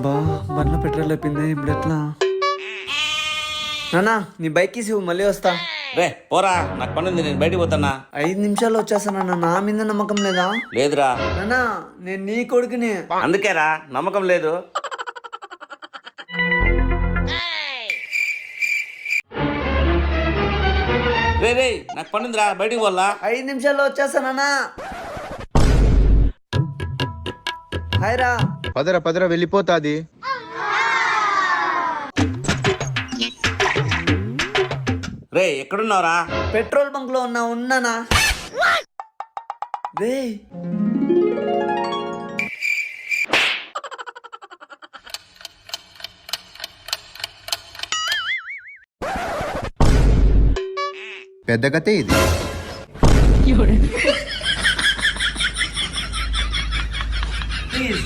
బా బండ్లో పెట్రోల్ అయిపోయింది, ఇప్పుడు ఎట్లా? నానా నీ బైక్ ఇసి మళ్ళీ వస్తా. రే పోరా, నాకు పని ఉంది, నేను బయటికి పోతానా. 5 నిమిషాల్లో వచ్చేస్తానన్నా, నా మీద నమ్మకం లేదా? లేదురా. నానా నేను నీ కొడుకుని. అందుకేరా నమ్మకం లేదు. రే రే నాకు పని ఉందిరా, బయటికి పోలా. 5 నిమిషాల్లో వచ్చేస్తానన్నా. హాయ్ రా. పదరా వెళ్ళిపోతాది. రే ఎక్కడున్నావురా? పెట్రోల్ బంక్ లో ఉన్నానా రే? పెద్ద కథే ఇది. ప్లీజ్